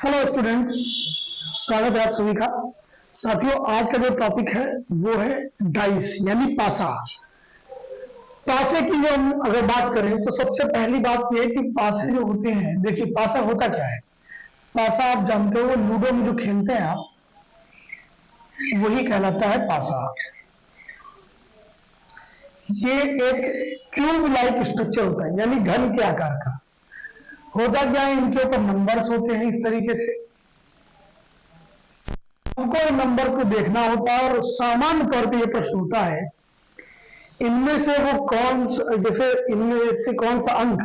Hello students, स्वागत है आप सभी का। साथियों, आज का जो टॉपिक है वो है डाइस यानी पासा। पासे की जो हम अगर बात करें तो सबसे पहली बात यह है कि पासे जो होते हैं, देखिए पासा होता क्या है। पासा आप जानते हो, लूडो में जो खेलते हैं आप, वही कहलाता है पासा। ये एक क्यूब लाइक स्ट्रक्चर होता है, यानी घन के आकार का। होता क्या है, इनके ऊपर नंबर्स होते हैं इस तरीके से। हमको इन नंबर को देखना होता है और सामान्य तौर पे ये प्रश्न होता है, इनमें से वो कौन जैसे इनमें से कौन सा अंक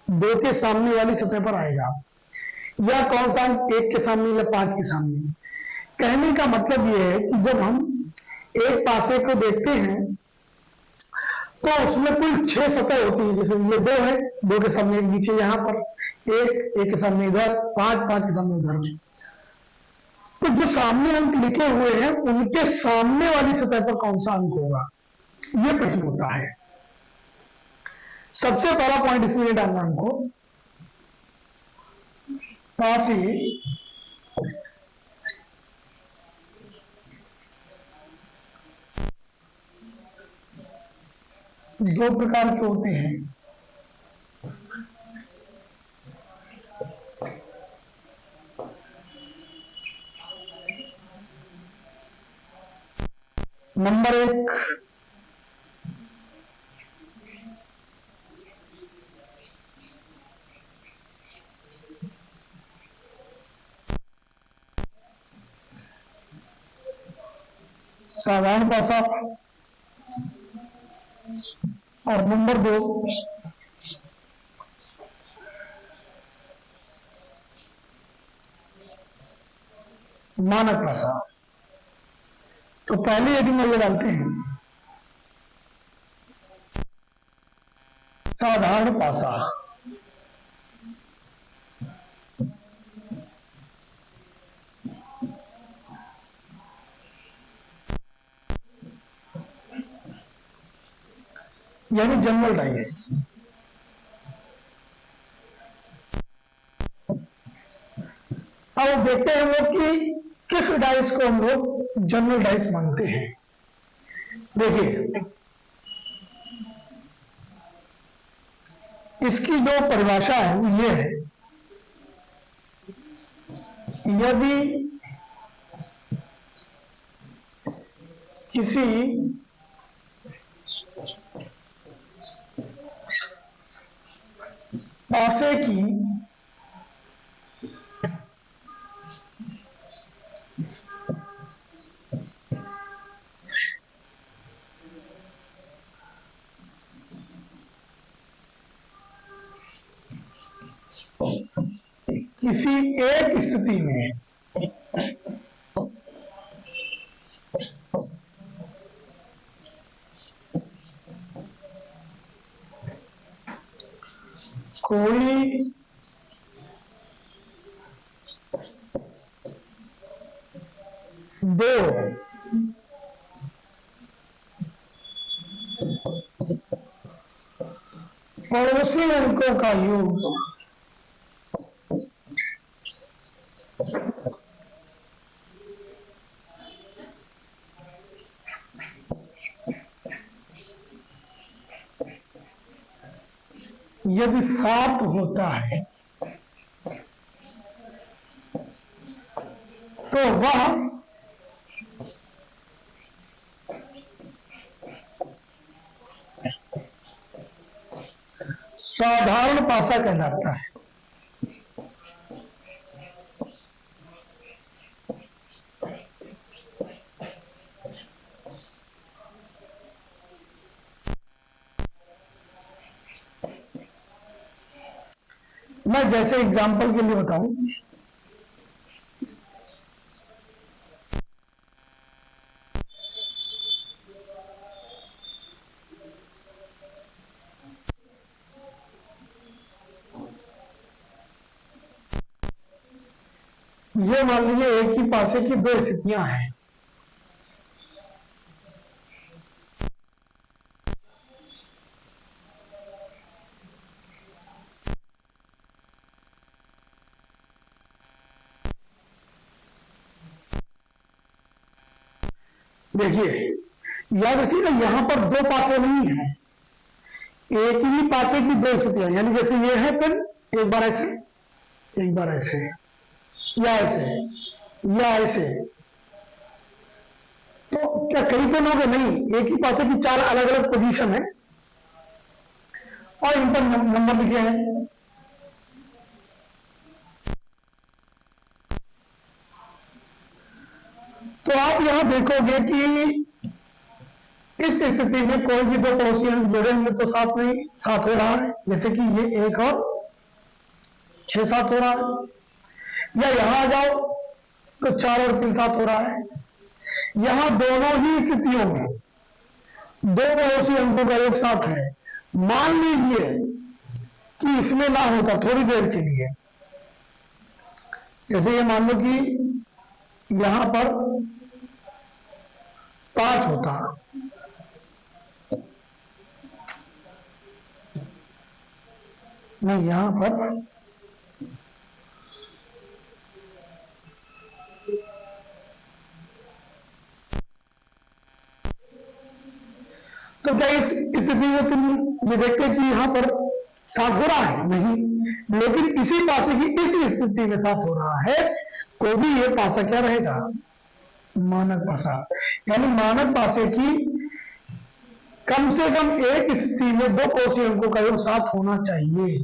दो के सामने वाली सतह पर आएगा, या कौन सा अंक एक के सामने या पांच के सामने। कहने का मतलब ये है कि जब हम एक पासे को देखते हैं तो उसमें कुल 6 सतह होती है। जैसे ये दो है, दो के सामने एक नीचे यहाँ पर, एक के सामने इधर, पांच के सामने उधर में। तो जो सामने अंक लिखे हुए हैं उनके सामने वाली सतह पर कौन सा अंक होगा, ये प्रश्न होता है। सबसे पहला पॉइंट इसमें ये डालना हमको, पासे दो प्रकार के होते हैं। नंबर एक, साधारण पासा, और नंबर दो, मानक पासा। तो पहले यदि नजर डालते हैं साधारण पासा, यानी जनरल डाइस। अब देखते हैं हम लोग कि किस डाइस को हम लोग जनरल डाइस मानते हैं। देखिए, इसकी जो परिभाषा है वो ये है, यदि किसी पासे की किसी एक स्थिति में कोई दो पड़ोसी अंकों का योग यदि 7 होता है तो वह साधारण पासा कहलाता है। मैं जैसे एग्जांपल के लिए बताऊं, ये मान लीजिए एक ही पासे की दो स्थितियां हैं। देखिए याद रखिए ना, यहां पर दो पासे नहीं है, एक ही पासे की दो स्थितियां, यानी जैसे ये है पेन, एक बार ऐसे, एक बार ऐसे, या ऐसे, या ऐसे, तो क्या कई पेन हो गए? नहीं, एक ही पासे की चार अलग अलग पोजीशन है और इन पर नंबर लिखे हैं। तो आप यहां देखोगे कि इस स्थिति में कोई भी दो पड़ोसी अंक जुड़े होंगे तो साथ नहीं, साथ हो रहा है, जैसे कि ये एक और 6 7 हो रहा है, या यहां आ जाओ तो 4 और 3 7 हो रहा है। यहां दोनों ही स्थितियों में दो पड़ोसी अंकों का योग 7 है। मान लीजिए कि इसमें ना होता थोड़ी देर के लिए, जैसे ये मान लो कि यहां पर 5 होता, नहीं यहां पर तो क्या इस स्थिति में तुम ये देखते कि यहां पर 7 हो रहा है? नहीं, लेकिन इसी पासे की इस स्थिति में 7 हो रहा है, तो भी ये पासा क्या रहेगा? मानक पासा। यानी मानक पासे की कम से कम एक स्थिति में दो पड़ोसी अंकों का योग 7 होना चाहिए।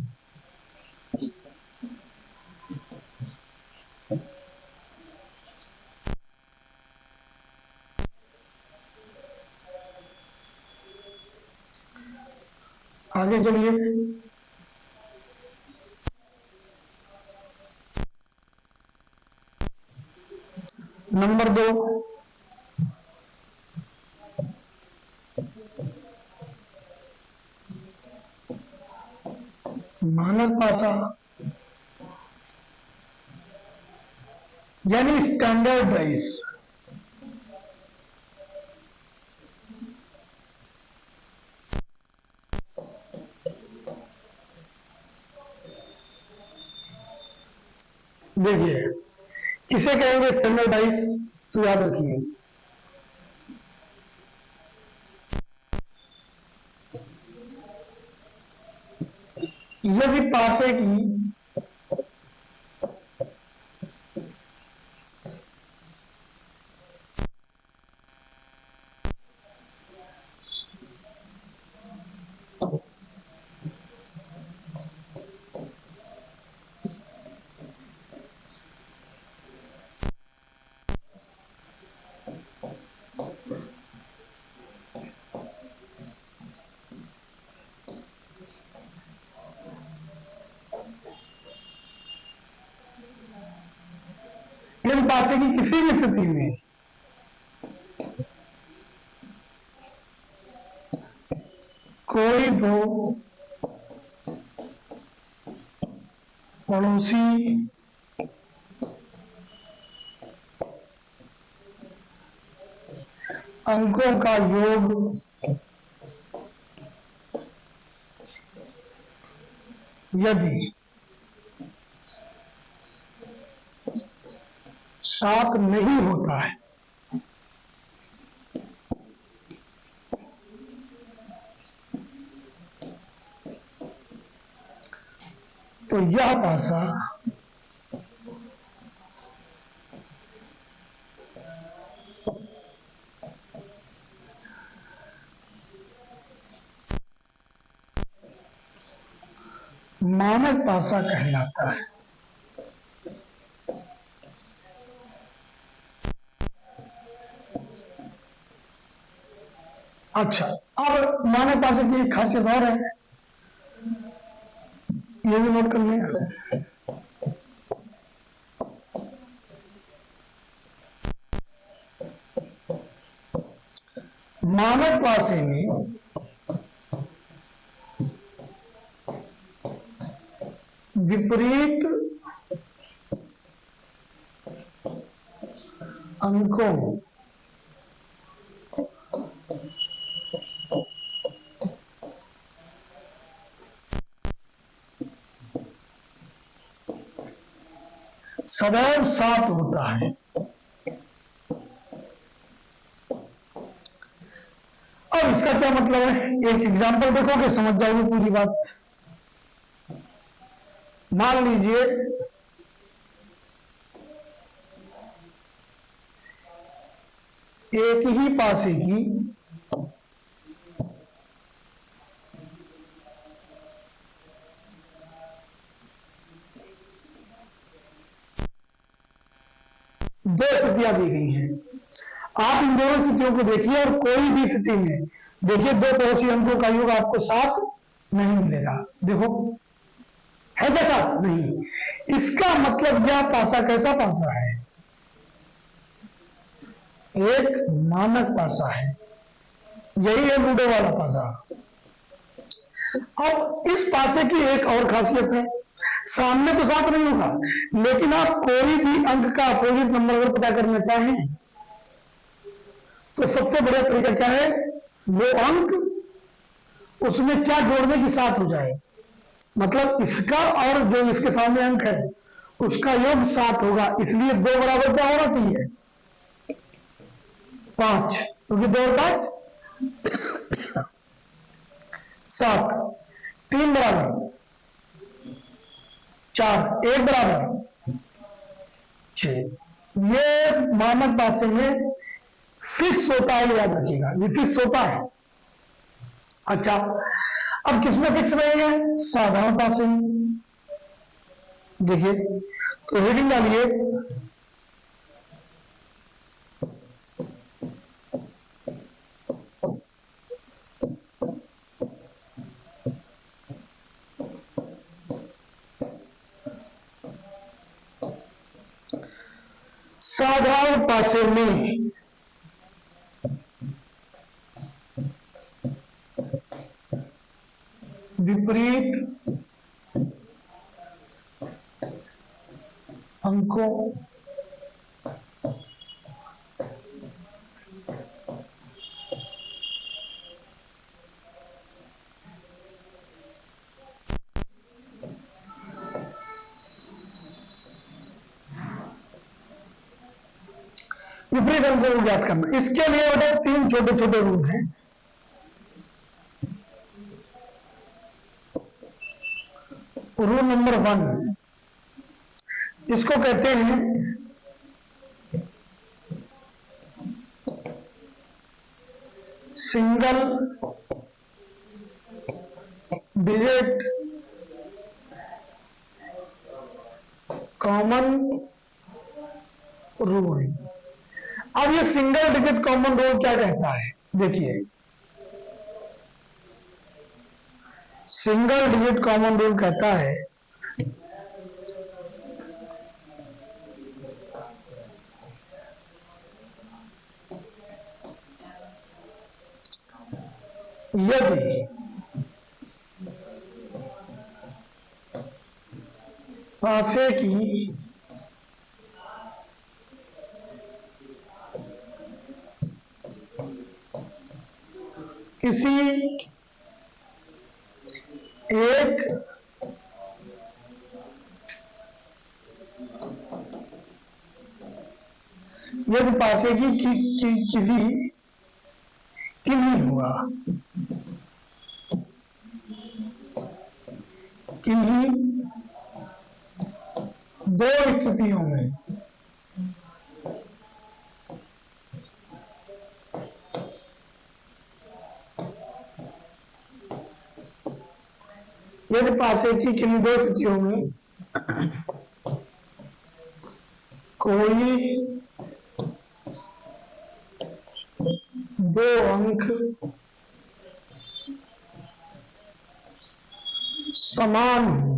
आगे चलिए, नंबर 2, मानक पासा यानी स्टैंडर्ड डाइस। देखिए किसे कहेंगे स्टैंडर्ड डाइस? तो याद रखिए, यदि पासे की इन पासे की किसी भी स्थिति में कोई दो पड़ोसी अंकों का योग यदि 7 नहीं होता है, तो यह पासा मानक पासा कहलाता है। अच्छा, अब मानक पासे की एक खासियत और है, ये भी नोट कर लें। मानक पासे में विपरीत अंकों सदैव 7 होता है। इसका क्या मतलब है, एक एग्जांपल देखोगे समझ जाओगे पूरी बात। मान लीजिए एक ही पासे की दो स्थितियां दी गई हैं। आप इन दोनों स्थितियों को देखिए और कोई भी स्थिति में देखिए दो पड़ोसी अंकों का योग आपको 7 नहीं मिलेगा। देखो है क्या 7? नहीं। इसका मतलब यह पासा कैसा पासा है? एक मानक पासा है। यही है लूडो वाला पासा। अब इस पासे की एक और खासियत है, सामने तो 7 नहीं होगा, लेकिन आप कोई भी अंक का अपोजिट नंबर अगर पता करना चाहें तो सबसे बढ़िया तरीका क्या है, वो अंक उसमें क्या जोड़ने की 7 हो जाए, मतलब इसका और जो इसके सामने अंक है उसका योग 7 होगा। इसलिए 2 बराबर क्या होना चाहिए? 5, क्योंकि 2 और 5 7। 3 बराबर 4, 1 बराबर 6। ये मानक पासे में फिक्स होता है, याद रखिएगा ये फिक्स होता है। अच्छा, अब किसमें फिक्स रहेगा? साधारण पासे में। देखिए तो रीडिंग डालिए, साधारण पासे में विपरीत अंकों विपरीत अंकों को ज्ञात करना। इसके लिए बेटा 3 छोटे छोटे रूल हैं। रूल नंबर 1, इसको कहते हैं सिंगल डिजिट कॉमन रूल। अब ये सिंगल डिजिट कॉमन रूल क्या कहता है? देखिए सिंगल डिजिट कॉमन रूल कहता है यदि पासे की किसी एक यदि पासे की किसी किन्हीं हुआ, किन्हीं दो स्थितियों में यदि पासे की किन्हीं दो स्थितियों में कोई दो अंक समान हो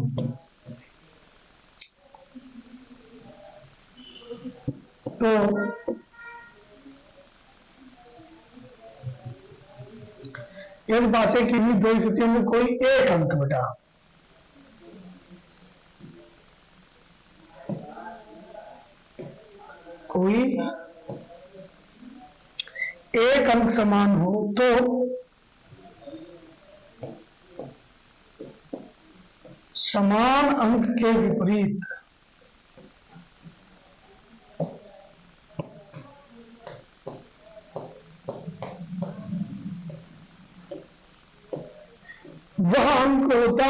तो यदि पासे की भी दो स्थितियों में कोई एक अंक बेटा कोई एक अंक समान हो तो समान अंक के विपरीत अंक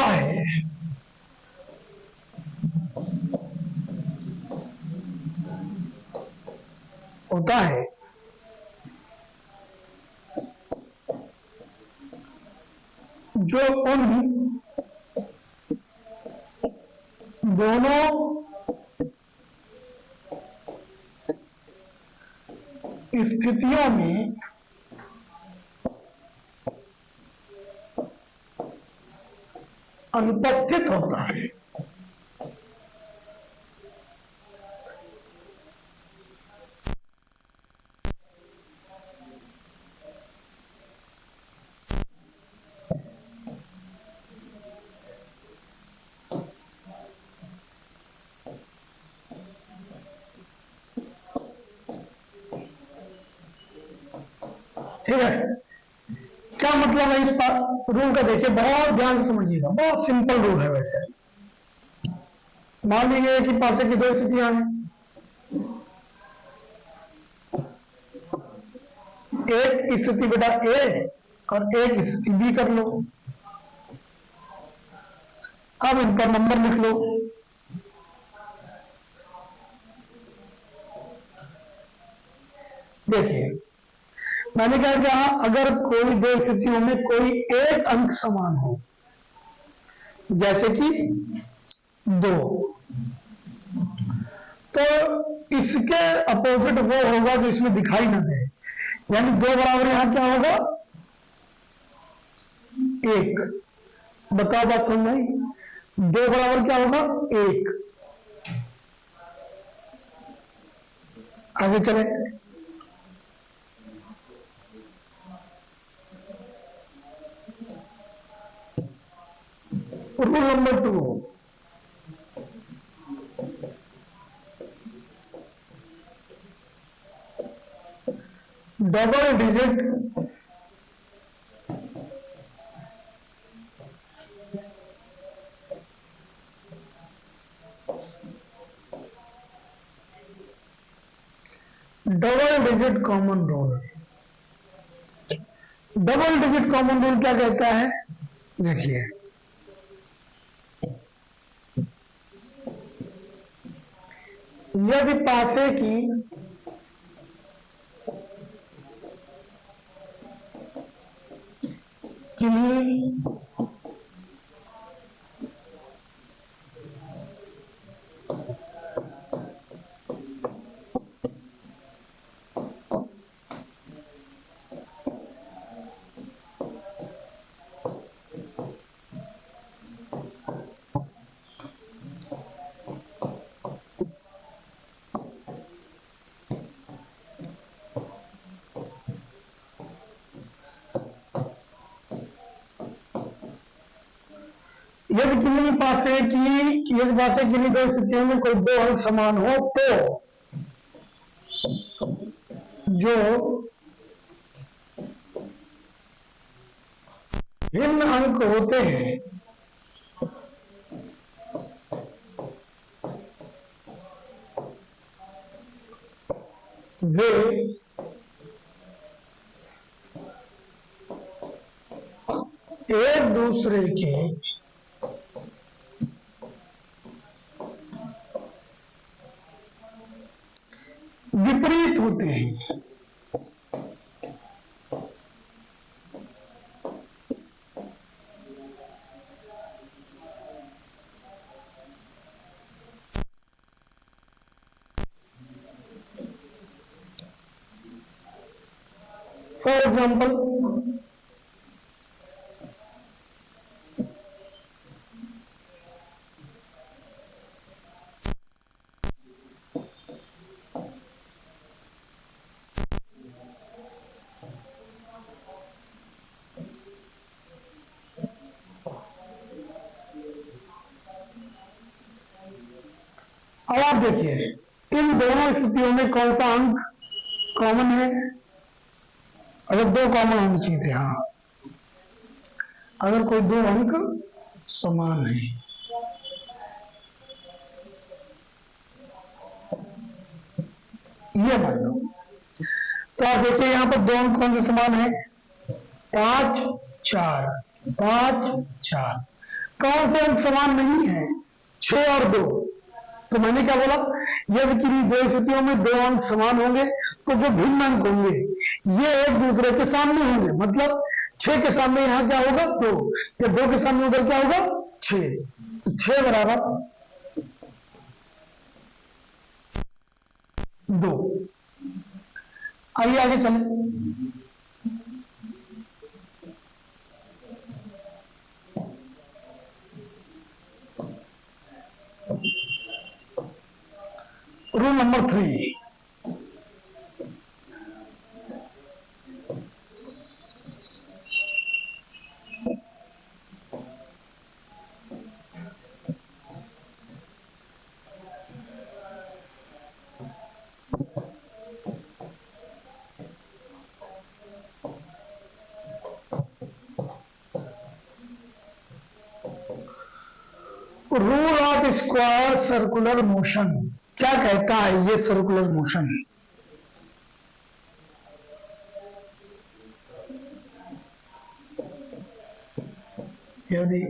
होता है जो उन दोनों स्थितियों में अनुपस्थित होता है। ठीक है, क्या मतलब है इस रूल का? देखिए बहुत ध्यान से समझिएगा, बहुत सिंपल रूल है। वैसे मान लीजिए कि पासे की दो स्थितियां हैं, एक स्थिति बेटा ए और एक स्थिति बी कर लो। अब इन पर नंबर लिख लो। देखिए मैंने क्या कहा, अगर कोई दो स्थितियों में कोई एक अंक समान हो, जैसे कि 2, तो इसके अपोजिट वो होगा जो इसमें दिखाई ना दे। यानी 2 बराबर यहां क्या होगा? 1। बताओ बात समझ आई? 2 बराबर क्या होगा? 1। आगे चले। Rule number 2, double digit common rule. Double digit common rule क्या कहता है? देखिए यदि पासे की किन्हीं पासे की दो स्थितियों में कोई दो अंक समान हो, तो जो भिन्न अंक होते हैं वे एक दूसरे के विपरीत होते हैं। फॉर एग्जाम्पल अब आप देखिए इन दोनों स्थितियों में कौन सा अंक कॉमन है? अगर 2 कॉमन होने चाहिए थे। हाँ, अगर कोई 2 अंक समान है, ये मान लो, तो आप देखिए यहां पर 2 अंक कौन से समान है? 5 4 5 4। कौन से अंक समान नहीं है? 6 और 2। तो मैंने क्या बोला, यदि किन्हीं दो स्थितियों में दो अंक समान होंगे तो जो भिन्न अंक होंगे ये एक दूसरे के सामने होंगे। मतलब 6 के सामने यहां क्या होगा? 2, या 2 के सामने उधर क्या होगा? 6। तो 6 बराबर 2। आइए आगे चलें। Rule number 3। Rule of square circular motion क्या कहता है? ये सर्कुलर मोशन यदि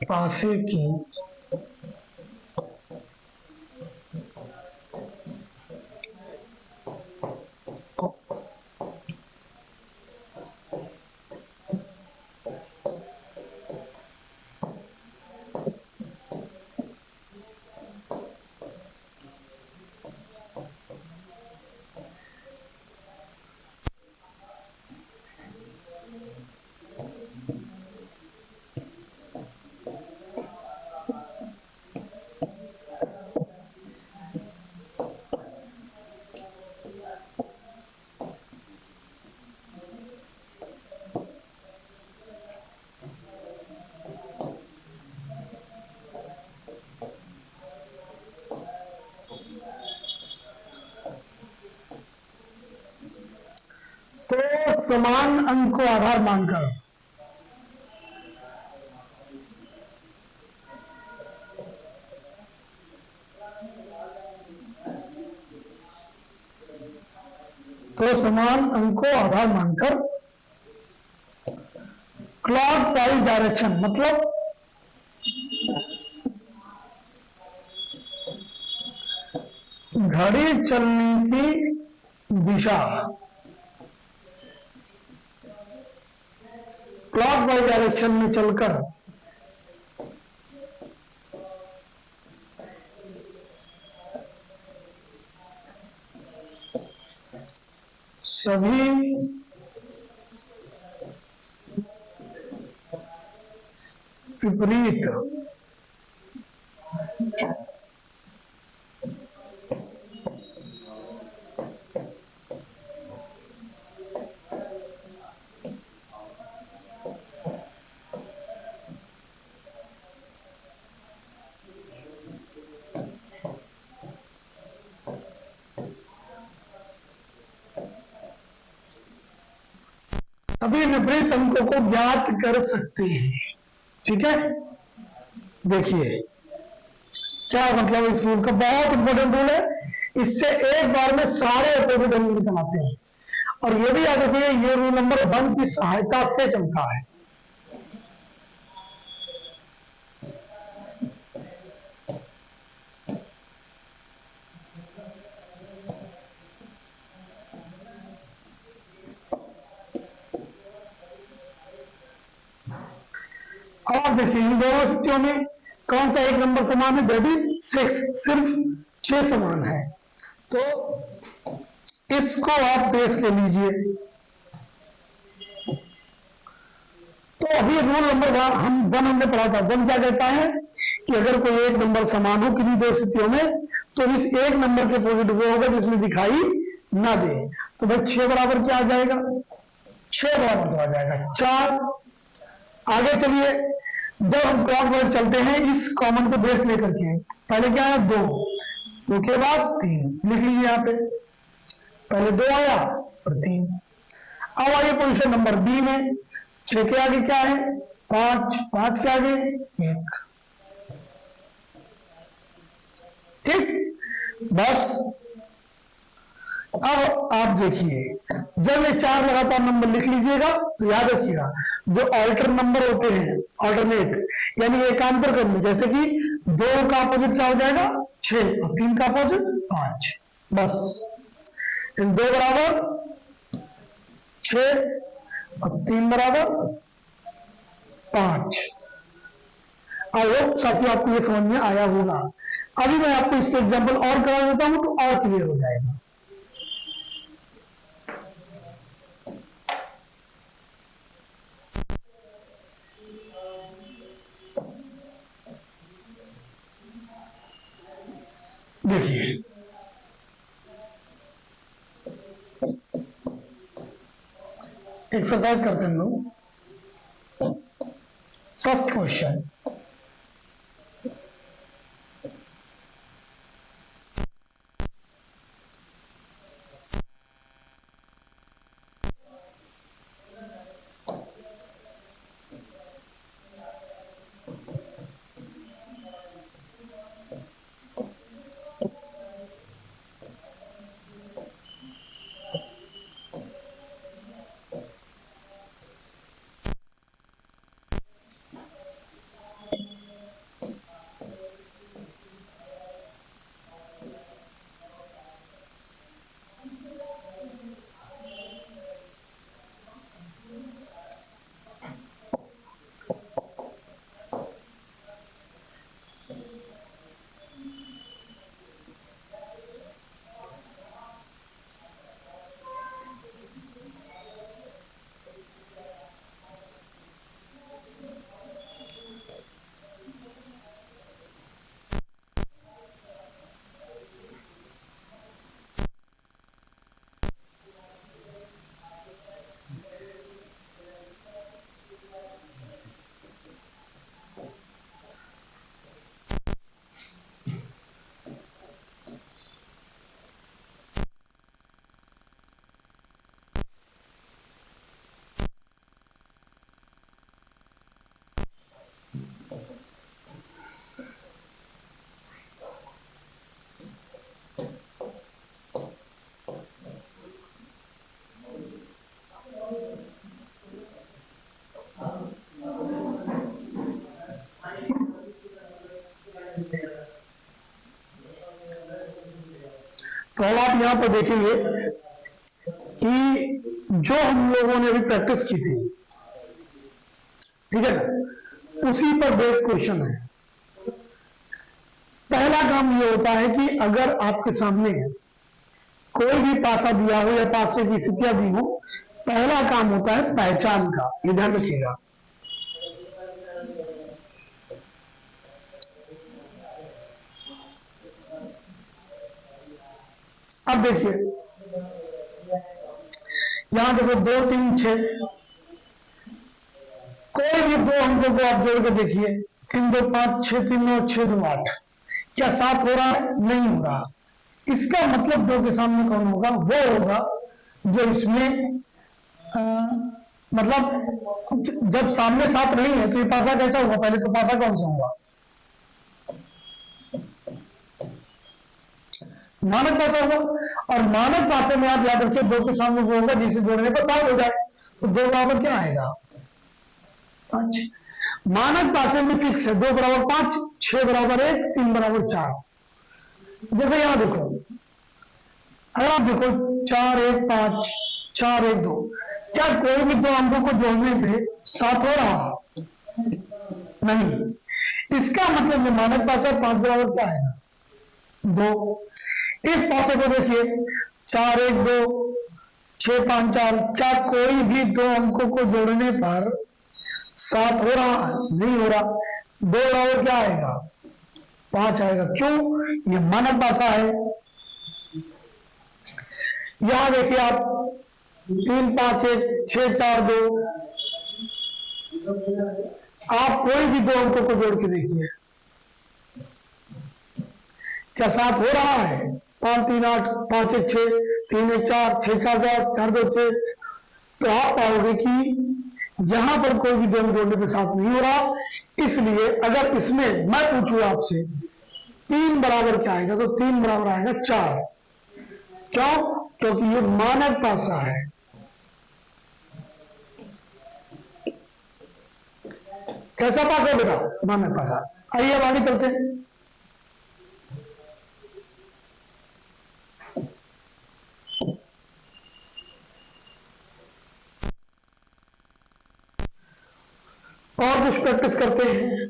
पासे की तो समान अंक को आधार मानकर क्लॉक वाइज डायरेक्शन मतलब घड़ी चलने की दिशा क्लॉकवाइज डायरेक्शन में चलकर सभी विपरीत सभी विपरीत अंकों को ज्ञात कर सकते हैं। ठीक है, देखिए क्या मतलब इस रूल का, बहुत इंपॉर्टेंट रूल है। इससे एक बार में सारे अपोजिट अंक निकल आते हैं। और ये भी याद रखिए, ये रूल नंबर 1 की सहायता से चलता है। और देखिए इन दोनों स्थितियों में कौन सा एक नंबर समान है? दैट इज 6, सिर्फ 6 समान है। तो इसको आप बेस ले लीजिए। तो अभी रूल नंबर 1 हमने पढ़ा था। 1 क्या कहता है कि अगर कोई एक नंबर समान हो किन्हीं दो स्थितियों में तो इस एक नंबर के पॉजिटिव वो होगा जिसमें दिखाई ना दे। तो भाई 6 बराबर क्या आ जाएगा? 6 बराबर तो आ जाएगा 4। आगे चलिए, जब हम क्लॉकवाइज चलते हैं इस कॉमन को बेस लेकर के, पहले क्या है? 2 के बाद 3 लिख लीजिए यहाँ पे। पहले 2 आया और 3। अब आइए पोजीशन नंबर बी में। 6 के आगे क्या है? 5, 5 के आगे 1। ठीक, बस अब आप देखिए, जब ये 4 लगातार नंबर लिख लीजिएगा तो याद रखिएगा, जो ऑल्टर नंबर होते हैं, ऑल्टरनेट, यानी एकांतर क्रम, जैसे कि 2 का अपोजिट क्या हो जाएगा 6 और 3 का अपोजिट 5, बस। इन 2 बराबर 6 और 3 बराबर 5। आई होप साथियों आपको ये समझ में आया होगा। अभी मैं आपको इस पर एग्जाम्पल और करा देता हूं तो और क्लियर हो जाएगा। देखिए, एक्सरसाइज करते हैं हम लोग। फर्स्ट क्वेश्चन, तो अब आप यहां पर देखेंगे कि जो हम लोगों ने अभी प्रैक्टिस की थी, ठीक है ना, उसी पर बेस्ड क्वेश्चन है। पहला काम ये होता है कि अगर आपके सामने कोई भी पासा दिया हो या पासे की स्थितियां दी हो, पहला काम होता है पहचान का, ये ध्यान रखिएगा। अब देखिए, यहां देखो 2 3 6, कोई भी 2 अंकों को आप जोड़ के देखिए, 3 2 5 6 3 9 6 2 8, क्या 7 हो रहा है? नहीं हो रहा। इसका मतलब 2 के सामने कौन होगा? वो होगा जो इसमें मतलब जब सामने 7 नहीं है तो ये पासा कैसा होगा? पहले तो पासा कौन सा होगा? मानक पासा होगा। और मानक पासे में आप याद रखिए 2 के सामने वो होगा जिसे जोड़ने पर 7 हो जाए, तो 2 बराबर क्या आएगा? 5। मानक पासे में फिक्स है 2 बराबर 5, 6 बराबर 1, 3 बराबर 4। जैसे यहां देखो, अगर आप देखो 4 1 5 4 1 2, क्या कोई भी 2 अंकों को जोड़ने पे 7 हो रहा? नहीं। इसका मतलब जो मानक पासा 5 बराबर क्या आएगा? 2। इस पासे को देखिए, 4 1 2 6 5 4, क्या कोई भी 2 अंकों को जोड़ने पर 7 हो रहा? नहीं हो रहा। 2 बराबर क्या आएगा? 5 आएगा। क्यों? ये मानक पासा है। यहां देखिए आप 3 5 1 6 4 2, आप कोई भी 2 अंकों को जोड़ के देखिए, क्या 7 हो रहा है? 5 3 8 5 1 6 3 1 4 6 4 10 4 2 6। तो आप पाओगे कि यहां पर कोई भी 2 जोड़ने पे 7 नहीं हो रहा। इसलिए अगर इसमें मैं पूछूं आपसे 3 बराबर क्या आएगा, तो 3 बराबर आएगा 4। क्यों? क्योंकि ये मानक पासा है। कैसा पासा बेटा? मानक पासा। आइए अब आगे चलते हैं। और कुछ प्रैक्टिस करते हैं।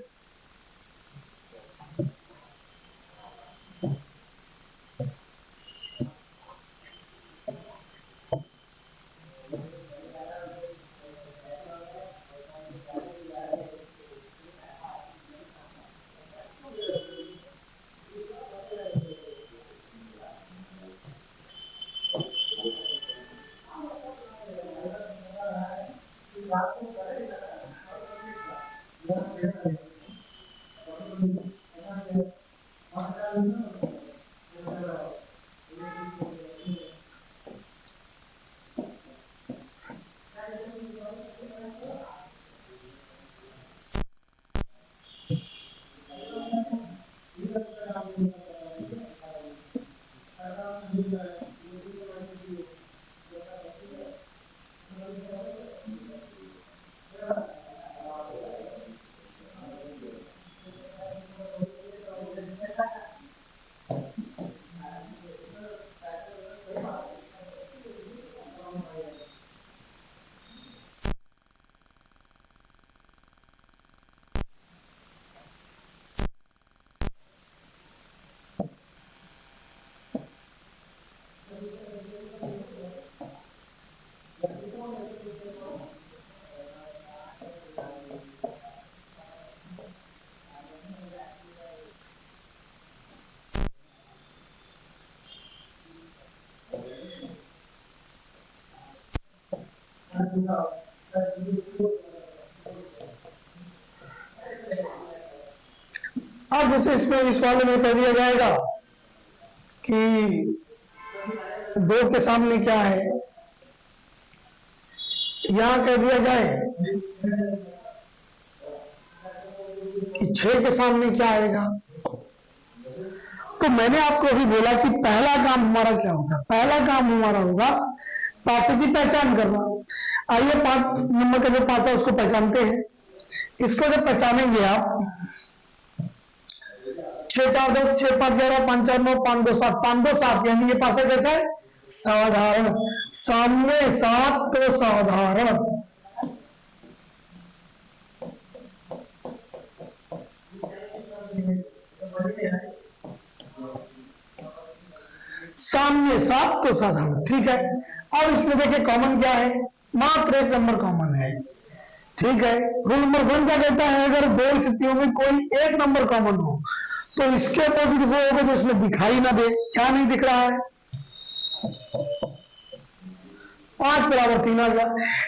अब जैसे इसमें इस वाले में कह दिया जाएगा कि 2 के सामने क्या है, यहां कह दिया जाए कि 6 के सामने क्या आएगा। तो मैंने आपको अभी बोला कि पहला काम हमारा क्या होता है? पहला काम हमारा होगा पासे की पहचान करना। आइए 5 नंबर का जो पासा उसको पहचानते हैं। इसको जब पहचानेंगे आप 6 4 10 6 5 11 5 4 9 5 2 7 5 2 7, यानी ये पासा कैसा है? साधारण। सामने 7 तो साधारण। सामने 7 तो साधारण, ठीक है। अब इसमें देखिए कॉमन क्या है? मात्र 1 नंबर कॉमन है, ठीक है। रूल नंबर 1 क्या कहता है? अगर 2 स्थितियों में कोई 1 नंबर कॉमन हो तो इसके अपोजिट वो होगा जो इसमें दिखाई ना दे। क्या नहीं दिख रहा है? 5 बराबर 3 आ गया।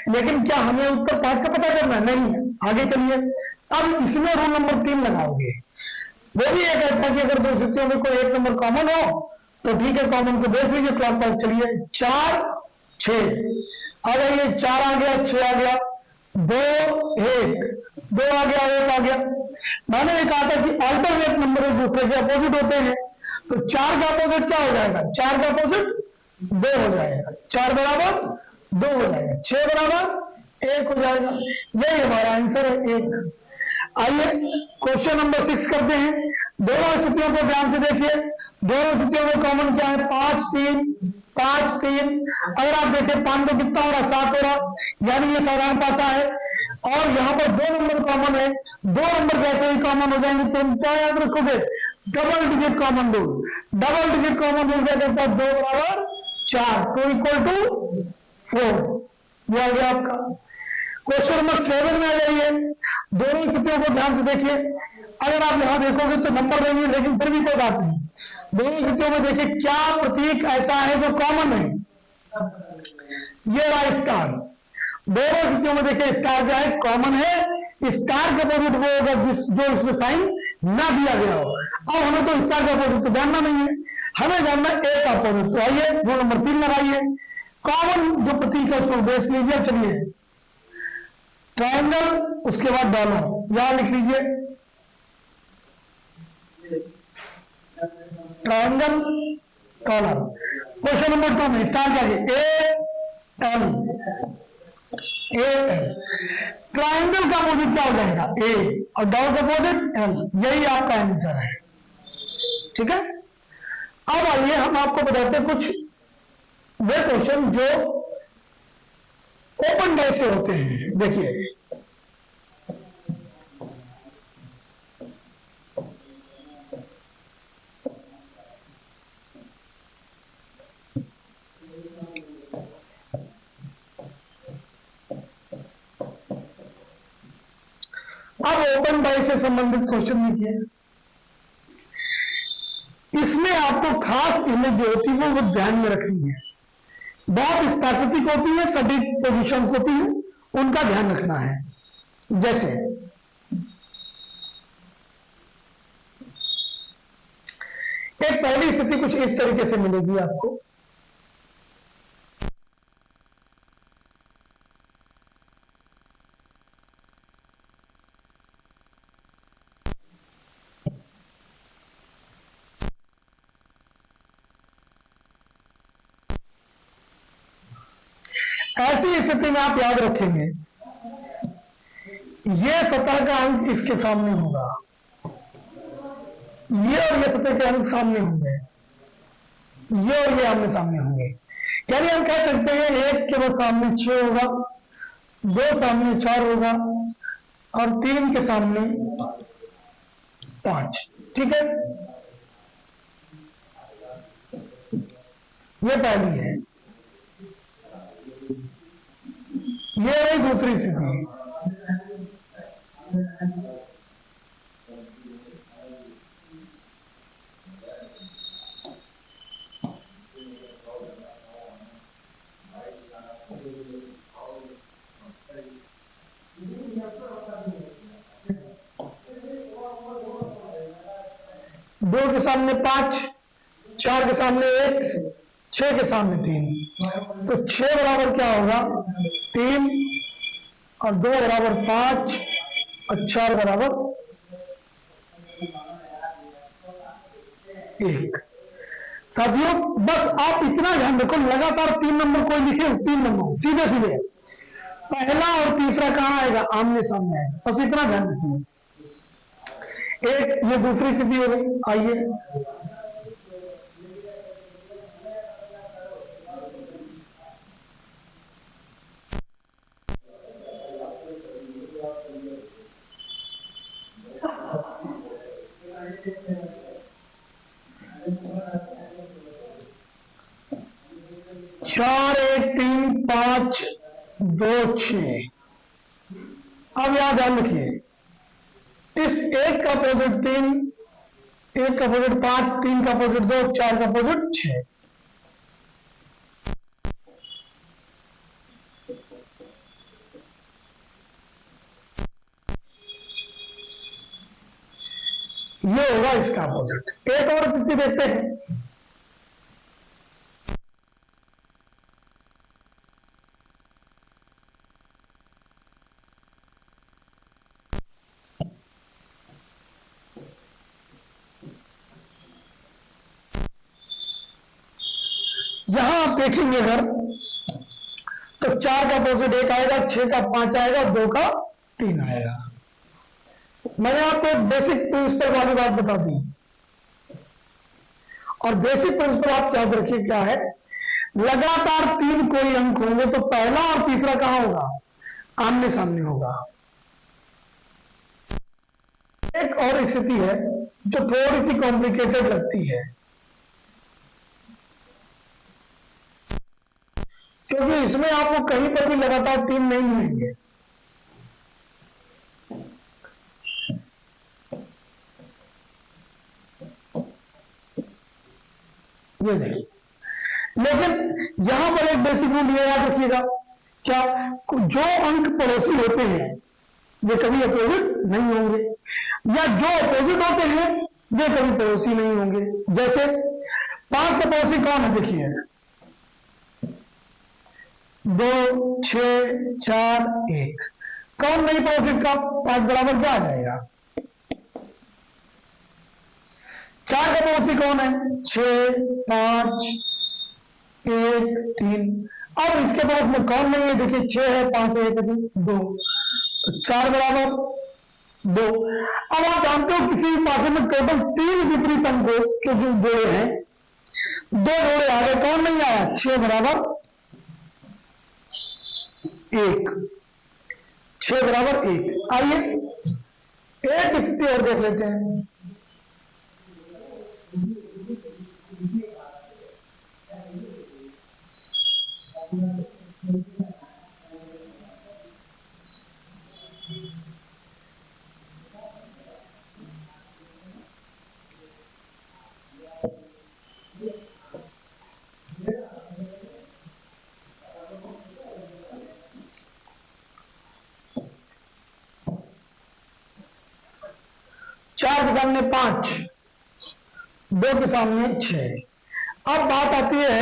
लेकिन क्या हमें उत्तर 5 का पता करना है? नहीं है। आगे चलिए, अब इसमें रूल नंबर 3 लगाओगे। वो भी ये कहता है कि अगर 2 स्थितियों में कोई 1 नंबर कॉमन हो तो ठीक है, कॉमन को देख लीजिए क्लॉकवाइज चलिए। 4 6 आ जाइए, 4 आ गया, 6 आ गया, 2 1 2 आ गया, 1 आ गया। मैंने ये कहा था कि अल्टरनेट नंबर एक दूसरे के अपोजिट होते हैं, तो 4 का अपोजिट क्या हो जाएगा? 4 का अपोजिट 2 हो जाएगा। 4 बराबर 2 हो जाएगा, 6 बराबर 1 हो जाएगा। यही हमारा आंसर है 1। आइए क्वेश्चन नंबर 6 करते हैं। दोनों स्थितियों को ध्यान से देखिए। दोनों स्थितियों में कॉमन क्या है? 5 3 5 3। अगर आप देखें 5 को कितना हो रहा? 7 हो रहा, यानी ये साधारण पासा है। और यहाँ पर 2 नंबर कॉमन है। 2 नंबर कैसे ही कॉमन हो जाएंगे? तुम क्या याद रखोगे? Double digit common rule. Double digit common rule क्या कहता है? 2 बराबर 4, 2 इक्वल टू 4। यह आ गया आपका। क्वेश्चन नंबर 7 में आ जाइए। दोनों स्थितियों को ध्यान से देखिए। अगर आप यहां देखोगे तो नंबर नहीं है, लेकिन फिर भी कोई बात नहीं। दोनों स्थितियों में देखिए क्या प्रतीक ऐसा है जो कॉमन है? ये रहा स्टार। दोनों स्थितियों में देखिए स्टार क्या है? कॉमन है। स्टार के अपोजिट वो होगा जो इसमें साइन ना दिया गया हो। अब हमें तो स्टार का अपोजिट तो जानना नहीं है, हमें जानना है ए का अपोजिट। तो आइए रूल नंबर 3 लगाइए। कॉमन जो प्रतीक है उसको बेस लीजिए। चलिए ट्रायंगल, उसके बाद डॉलर, यहां लिख लीजिए ट्रायंगल डॉलर। क्वेश्चन नंबर 2 में स्टार्ट करिए, ए एल ट्राइंगल का अपोजिट क्या हो जाएगा, ए, और डॉट का अपोजिट एल, यही आपका आंसर है। ठीक है, अब आइए हम आपको बताते हैं कुछ वे क्वेश्चन जो ओपन डाइस से होते हैं। देखिए, अब ओपन डाइस से संबंधित क्वेश्चन देखिए, इसमें आपको खास इमेज जो होती है वो ध्यान में रखनी है, बहुत स्पेसिफिक होती है, सभी पोजीशंस होती है, उनका ध्यान रखना है। जैसे एक पहली स्थिति कुछ इस तरीके से मिलेगी आपको, ऐसी स्थिति में आप याद रखेंगे ये सतह का अंक इसके सामने होगा, ये और ये सतह के अंक सामने होंगे, ये और ये आमने सामने होंगे। यानी हम कह सकते हैं एक के बाद सामने 6 होगा, 2 सामने 4 होगा, और 3 के सामने 5। ठीक है, ये पहली है, ये रही दूसरी स्थिति। दो के सामने 5, 4 के सामने 1, 6 के सामने 3, तो 6 बराबर क्या होगा 3, और 2 बराबर 5, और 4 बराबर 1। साथियों बस आप इतना ध्यान रखो, लगातार 3 नंबर कोई लिखे, 3 नंबर सीधे सीधे पहला और तीसरा कहां आएगा, आमने सामने आएगा, बस इतना ध्यान रखिए। एक ये दूसरी स्थिति हो गई। आइए चार 1 3 5 2 6। अब यहां ध्यान रखिए, इस 1 का अपोजिट 3, 1 का अपोजिट 5, 3 का अपोजिट 2, 4 का अपोजिट 6। ये होगा इसका अपोजिट। एक और स्थिति देखते हैं, यहां आप देखेंगे अगर तो 4 का अपोजिट 1 आएगा, 6 का 5 आएगा, 2 का 3 आएगा। मैंने आपको एक बेसिक प्रिंसिपल वाली बात बता दी, और बेसिक प्रिंसिपल आप याद रखिए क्या है, लगातार 3 कोई अंक होंगे तो पहला और तीसरा कहां होगा, आमने सामने होगा। एक और स्थिति है जो थोड़ी सी कॉम्प्लिकेटेड लगती है, क्योंकि इसमें आपको कहीं पर भी लगातार 3 नहीं मिलेंगे। ये देखिए, लेकिन यहां पर एक बेसिक रूल ये याद रखिएगा, क्या जो अंक पड़ोसी होते हैं वे कभी अपोजिट नहीं होंगे, या जो अपोजिट होते हैं वे कभी पड़ोसी नहीं होंगे। जैसे 5 का पड़ोसी कौन है, देखिए 2 6 4 1, कौन नहीं पड़ोसी का 5 बराबर क्या आ जाएगा, 4 का पड़ोसी कौन है 6 5 1 3। अब इसके पास में कौन नहीं है, देखिए 6 है, 5 है, 1 2, तो 4 बराबर 2। अब आप जानते हो किसी भी पासे में टोटल 3 विपरीत अंकों के जो जोड़े हैं, 2 जोड़े आ गए, कौन नहीं आया, 6 बराबर 1, 6 बराबर 1। आइए एक स्थिति और देख लेते हैं। चार के सामने 5, 2 के सामने 6। अब बात आती है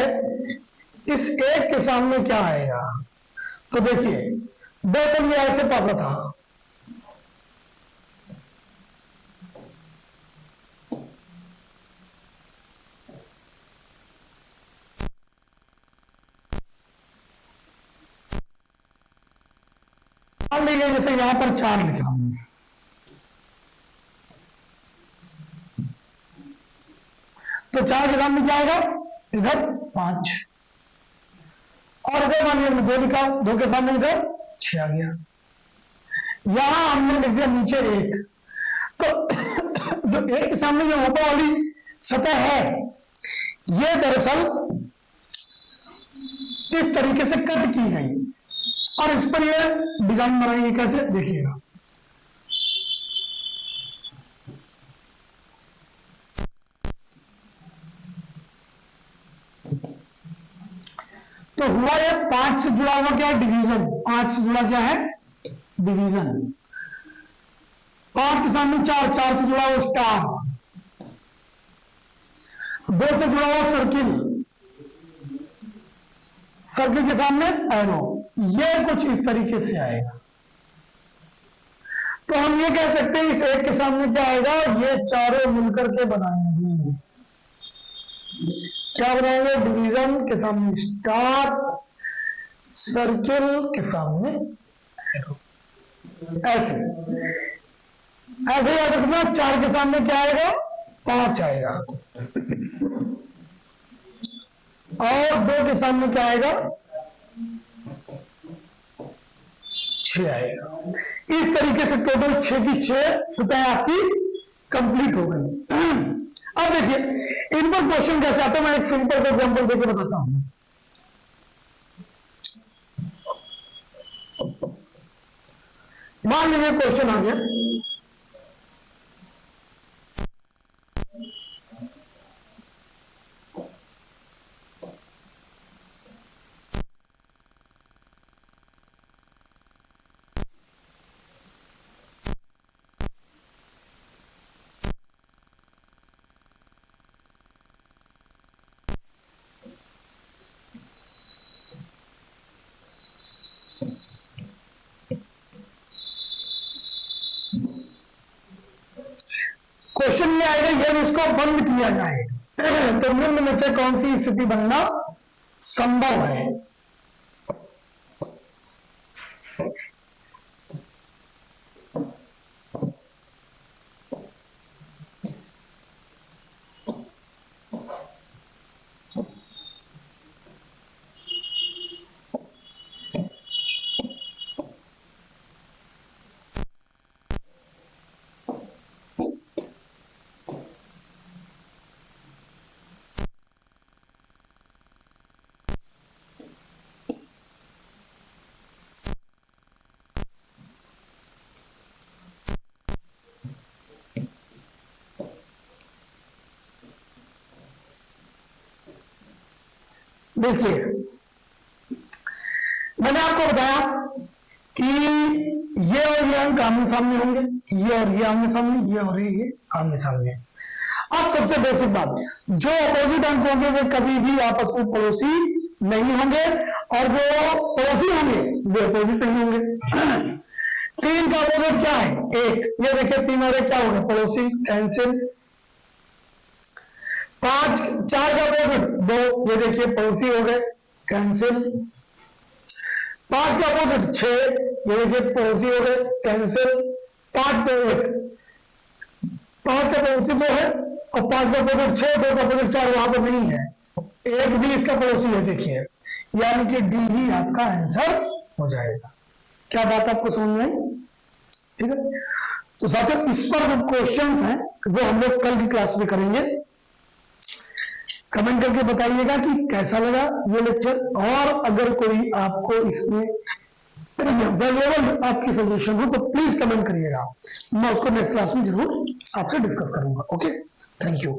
इस 1 के सामने क्या आएगा, तो देखिए 2 तो ये ऐसे पासा था, मान लीजिए जैसे यहां पर 4 लिखा हमने, तो 4 के सामने क्या आएगा, इधर 5, और इधर मान लीजिए 2 लिखा, 2 के सामने इधर 6 आ गया। यहां हमने लिख दिया नीचे 1, तो जो 1 के सामने जो ऊपर वाली सतह है, ये दरअसल इस तरीके से कट की गई, और इस पर ये डिजाइन बनाई गई, कैसे देखिएगा। तो हुआ ये 5 से जुड़ा हुआ क्या है, डिवीजन। 5 से जुड़ा क्या है, डिवीजन। 5 के सामने 4, 4 से जुड़ा हुआ स्टार, 2 से जुड़ा हुआ सर्किल, सर्किल के सामने एरो। ये कुछ इस तरीके से आएगा। तो हम ये कह सकते हैं इस 1 के सामने क्या आएगा, ये चारों मिलकर के बनाएंगे, क्या बनाएंगे, डिवीजन के सामने स्टार, सर्किल के सामने एरो। ऐसे ऐसे याद रखना, 4 के सामने क्या आएगा, 5 आएगा, और 2 के सामने क्या आएगा, 6 आएगा। इस तरीके से टोटल 6 की 6 सतह आपकी कंप्लीट हो गई। अब देखिए इन पर क्वेश्चन कैसे आता है, मैं एक सिंपल एग्जांपल देकर बताता हूं। मान लीजिए क्वेश्चन आ गया, क्वेश्चन ये आएगा यदि इसको बंद किया जाए तो निम्न में से कौन सी स्थिति बनना संभव है। देखिए मैंने आपको बताया कि ये और ये अंक आमने सामने होंगे, ये और ये आमने सामने, ये और ये आमने सामने। अब सबसे बेसिक बात, जो अपोजिट अंक होंगे वे कभी भी आपस में पड़ोसी नहीं होंगे, और जो पड़ोसी होंगे वे अपोजिट नहीं होंगे। 3 का अपोजिट क्या है, 1। ये देखिए 3 और 1 क्या होगा, पड़ोसी, कैंसिल। चार का अपोजिट 2, ये देखिए पड़ोसी हो गए, कैंसिल। 5 का अपोजिट 6, ये देखिए पड़ोसी हो गए, कैंसिल। 5 तो 1, 5 का पड़ोसी 2 है और 5 का अपोजिट 6, 2 का अपोजिट 4 वहां पर नहीं है, 1 भी इसका पड़ोसी है, देखिए, यानी कि डी ही आपका आंसर हो जाएगा। क्या बात आपको समझ में आई? ठीक है, तो साथियों इस पर जो क्वेश्चंस हैं वो हम लोग कल की क्लास में करेंगे। कमेंट करके बताइएगा कि कैसा लगा ये लेक्चर, और अगर कोई आपको इसमें वैल्यूएबल आपकी सजेशन हो तो प्लीज कमेंट करिएगा, मैं उसको नेक्स्ट क्लास में जरूर आपसे डिस्कस करूंगा। Okay, thank you.